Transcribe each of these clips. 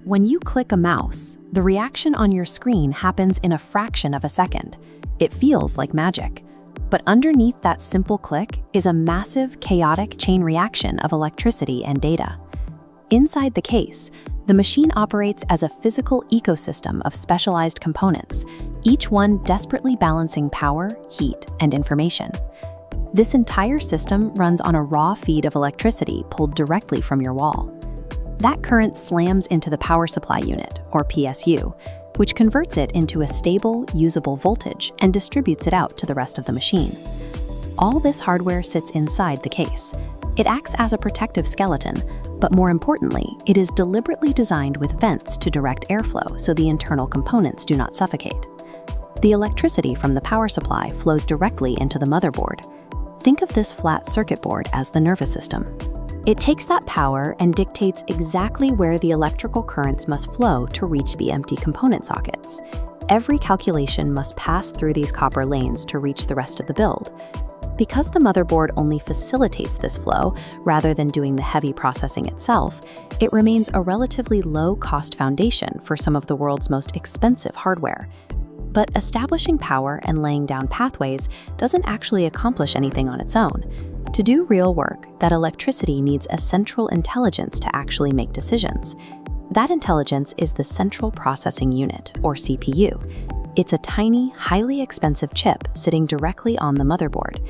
When you click a mouse, the reaction on your screen happens in a fraction of a second. It feels like magic. But underneath that simple click is a massive, chaotic chain reaction of electricity and data. Inside the case, the machine operates as a physical ecosystem of specialized components, each one desperately balancing power, heat, and information. This entire system runs on a raw feed of electricity pulled directly from your wall. That current slams into the power supply unit, or PSU, which converts it into a stable, usable voltage and distributes it out to the rest of the machine. All this hardware sits inside the case. It acts as a protective skeleton, but more importantly, it is deliberately designed with vents to direct airflow so the internal components do not suffocate. The electricity from the power supply flows directly into the motherboard. Think of this flat circuit board as the nervous system. It takes that power and dictates exactly where the electrical currents must flow to reach the empty component sockets. Every calculation must pass through these copper lanes to reach the rest of the build. Because the motherboard only facilitates this flow rather than doing the heavy processing itself, it remains a relatively low-cost foundation for some of the world's most expensive hardware. But establishing power and laying down pathways doesn't actually accomplish anything on its own. To do real work, that electricity needs a central intelligence to actually make decisions. That intelligence is the Central Processing Unit, or CPU. It's a tiny, highly expensive chip sitting directly on the motherboard.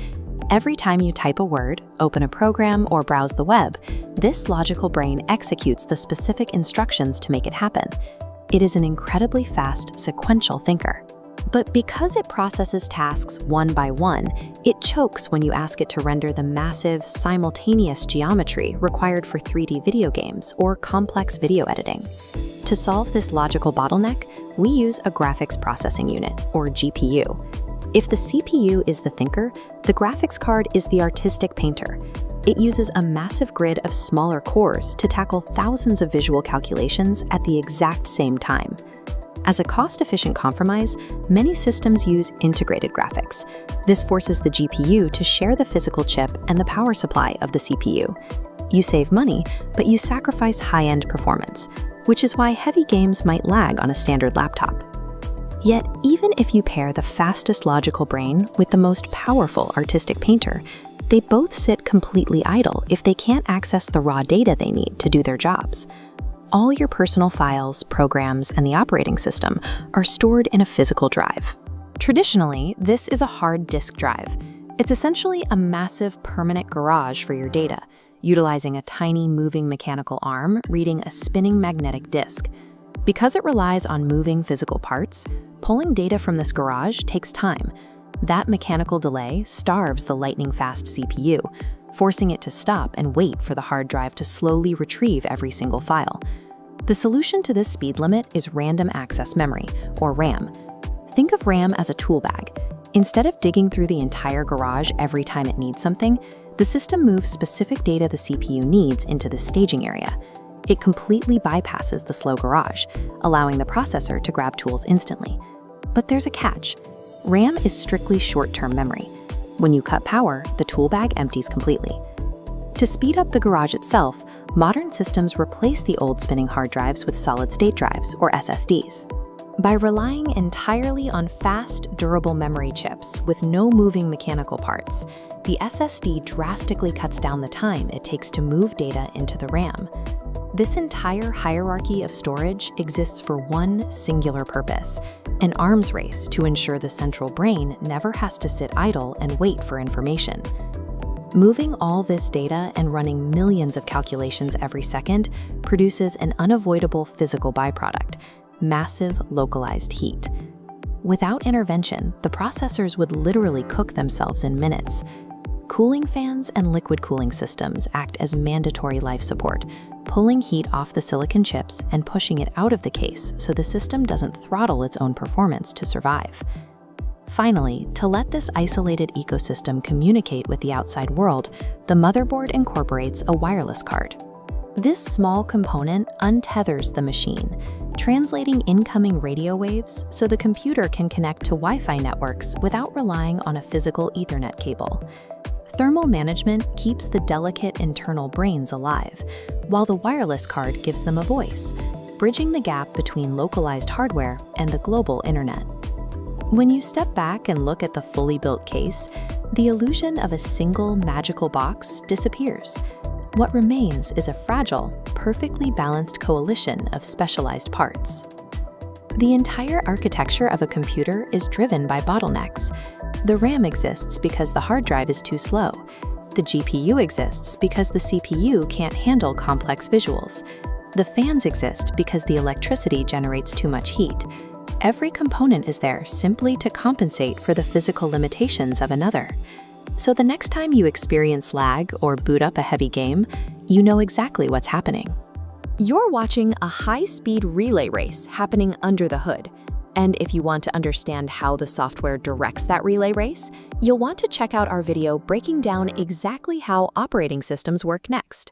Every time you type a word, open a program, or browse the web, this logical brain executes the specific instructions to make it happen. It is an incredibly fast, sequential thinker. But because it processes tasks one by one, it chokes when you ask it to render the massive, simultaneous geometry required for 3D video games or complex video editing. To solve this logical bottleneck, we use a graphics processing unit, or GPU. If the CPU is the thinker, the graphics card is the artistic painter. It uses a massive grid of smaller cores to tackle thousands of visual calculations at the exact same time. As a cost-efficient compromise, many systems use integrated graphics. This forces the GPU to share the physical chip and the power supply of the CPU. You save money, but you sacrifice high-end performance, which is why heavy games might lag on a standard laptop. Yet, even if you pair the fastest logical brain with the most powerful artistic painter, they both sit completely idle if they can't access the raw data they need to do their jobs. All your personal files, programs, and the operating system are stored in a physical drive. Traditionally, this is a hard disk drive. It's essentially a massive permanent garage for your data, utilizing a tiny moving mechanical arm reading a spinning magnetic disk. Because it relies on moving physical parts, pulling data from this garage takes time. That mechanical delay starves the lightning-fast CPU, forcing it to stop and wait for the hard drive to slowly retrieve every single file. The solution to this speed limit is random access memory, or RAM. Think of RAM as a tool bag. Instead of digging through the entire garage every time it needs something, the system moves specific data the CPU needs into the staging area. It completely bypasses the slow garage, allowing the processor to grab tools instantly. But there's a catch. RAM is strictly short-term memory. When you cut power, the tool bag empties completely. To speed up the garage itself, modern systems replace the old spinning hard drives with solid-state drives, or SSDs. By relying entirely on fast, durable memory chips with no moving mechanical parts, the SSD drastically cuts down the time it takes to move data into the RAM. This entire hierarchy of storage exists for one singular purpose: an arms race to ensure the central brain never has to sit idle and wait for information. Moving all this data and running millions of calculations every second produces an unavoidable physical byproduct: massive localized heat. Without intervention, the processors would literally cook themselves in minutes. Cooling fans and liquid cooling systems act as mandatory life support, pulling heat off the silicon chips and pushing it out of the case so the system doesn't throttle its own performance to survive. Finally, to let this isolated ecosystem communicate with the outside world, the motherboard incorporates a wireless card. This small component untethers the machine, translating incoming radio waves so the computer can connect to Wi-Fi networks without relying on a physical Ethernet cable. Thermal management keeps the delicate internal brains alive, while the wireless card gives them a voice. bridging the gap between localized hardware and the global internet. When you step back and look at the fully built case, the illusion of a single magical box disappears. What remains is a fragile, perfectly balanced coalition of specialized parts. The entire architecture of a computer is driven by bottlenecks. The RAM exists because the hard drive is too slow. The GPU exists because the CPU can't handle complex visuals. The fans exist because the electricity generates too much heat. Every component is there simply to compensate for the physical limitations of another. So the next time you experience lag or boot up a heavy game, you know exactly what's happening. You're watching a high-speed relay race happening under the hood. And if you want to understand how the software directs that relay race, you'll want to check out our video breaking down exactly how operating systems work next.